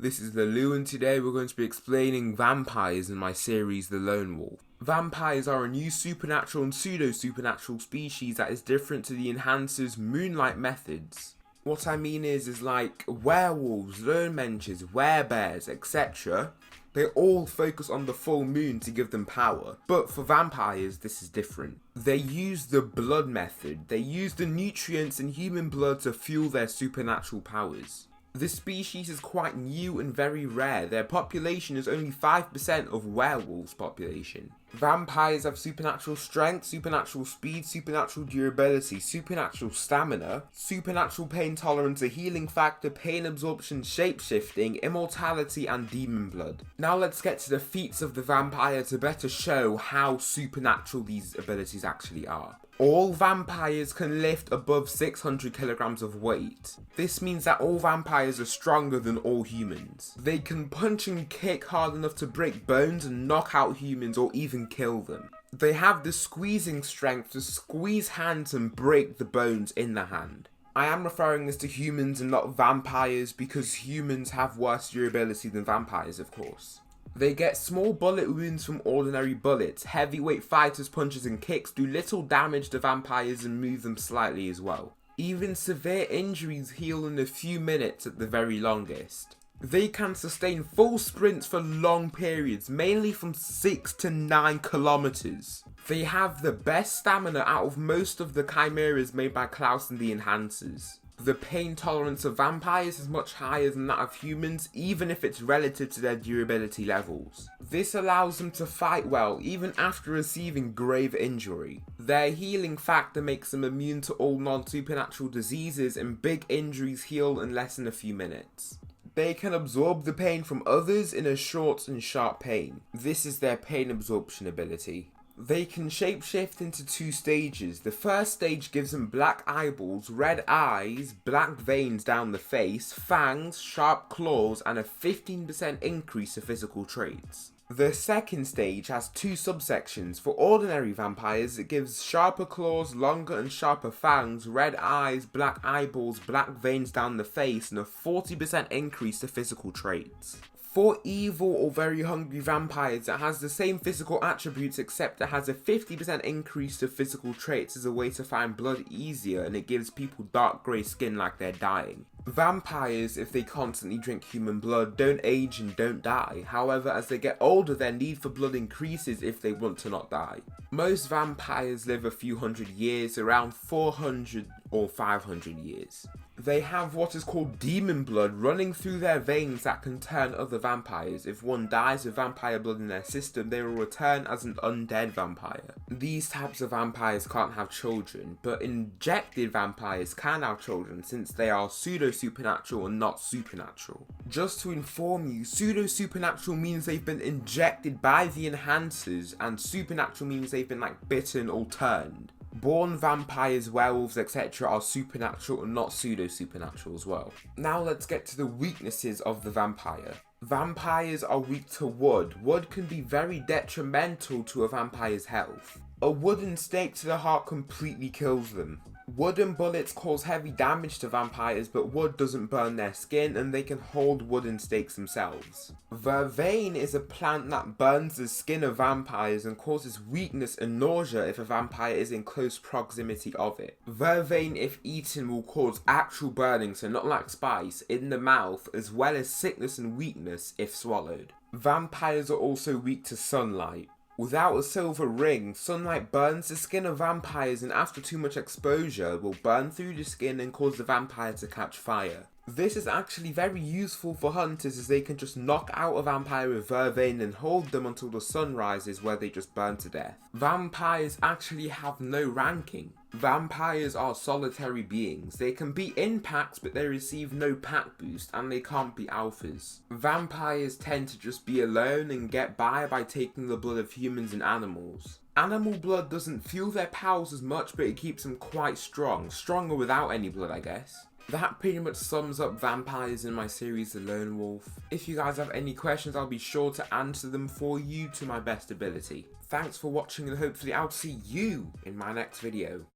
This is Lulu, and today we're going to be explaining vampires in my series The Löwenwolf. Vampires are a new supernatural and pseudo-supernatural species that is different to the Enhancer's moonlight methods. What I mean is like werewolves, Löwenmenschen, werebears, etc. They all focus on the full moon to give them power, but for vampires this is different. They use the blood method. They use the nutrients in human blood to fuel their supernatural powers. This species is quite new and very rare. Their population is only 5% of werewolves' population. Vampires have supernatural strength, supernatural speed, supernatural durability, supernatural stamina, supernatural pain tolerance, a healing factor, pain absorption, shape-shifting, immortality, and demon blood. Now let's get to the feats of the vampire to better show how supernatural these abilities actually are. All vampires can lift above 600 kilograms of weight. This means that all vampires are stronger than all humans. They can punch and kick hard enough to break bones and knock out humans or even kill them. They have the squeezing strength to squeeze hands and break the bones in the hand. I am referring this to humans and not vampires because humans have worse durability than vampires, of course. They get small bullet wounds from ordinary bullets. Heavyweight fighters' punches and kicks do little damage to vampires and move them slightly as well. Even severe injuries heal in a few minutes at the very longest. They can sustain full sprints for long periods, mainly from 6 to 9 kilometers. They have the best stamina out of most of the chimeras made by Klaus and the Enhancers. The pain tolerance of vampires is much higher than that of humans, even if it's relative to their durability levels. This allows them to fight well, even after receiving grave injury. Their healing factor makes them immune to all non-supernatural diseases, and big injuries heal in less than a few minutes. They can absorb the pain from others in a short and sharp pain. This is their pain absorption ability. They can shapeshift into 2 stages. The first stage gives them black eyeballs, red eyes, black veins down the face, fangs, sharp claws, and a 15% increase to physical traits. The second stage has 2 subsections. For ordinary vampires, it gives sharper claws, longer and sharper fangs, red eyes, black eyeballs, black veins down the face, and a 40% increase to physical traits. For evil or very hungry vampires, it has the same physical attributes except it has a 50% increase to physical traits as a way to find blood easier, and it gives people dark grey skin like they're dying. Vampires, if they constantly drink human blood, don't age and don't die. However, as they get older, their need for blood increases if they want to not die. Most vampires live a few hundred years, around 400 or 500 years. They have what is called demon blood running through their veins that can turn other vampires. If one dies with vampire blood in their system, they will return as an undead vampire. These types of vampires can't have children, but injected vampires can have children since they are pseudo-supernatural and not supernatural. Just to inform you, pseudo-supernatural means they've been injected by the Enhancers, and supernatural means they've been like bitten or turned. Born vampires, werewolves, etc. are supernatural and not pseudo-supernatural as well. Now let's get to the weaknesses of the vampire. Vampires are weak to wood. Wood can be very detrimental to a vampire's health. A wooden stake to the heart completely kills them. Wooden bullets cause heavy damage to vampires, but wood doesn't burn their skin and they can hold wooden stakes themselves. Vervain is a plant that burns the skin of vampires and causes weakness and nausea if a vampire is in close proximity of it. Vervain, if eaten, will cause actual burning, so not like spice, in the mouth, as well as sickness and weakness if swallowed. Vampires are also weak to sunlight. Without a silver ring, sunlight burns the skin of vampires, and after too much exposure will burn through the skin and cause the vampire to catch fire. This is actually very useful for hunters as they can just knock out a vampire with vervain and hold them until the sun rises where they just burn to death. Vampires actually have no ranking. Vampires are solitary beings. They can be in packs, but they receive no pack boost, and they can't be alphas. Vampires tend to just be alone and get by taking the blood of humans and animals. Animal blood doesn't fuel their powers as much, but it keeps them quite strong. Stronger without any blood, I guess. That pretty much sums up vampires in my series The Löwenwolf. If you guys have any questions, I'll be sure to answer them for you to my best ability. Thanks for watching, and hopefully I'll see you in my next video.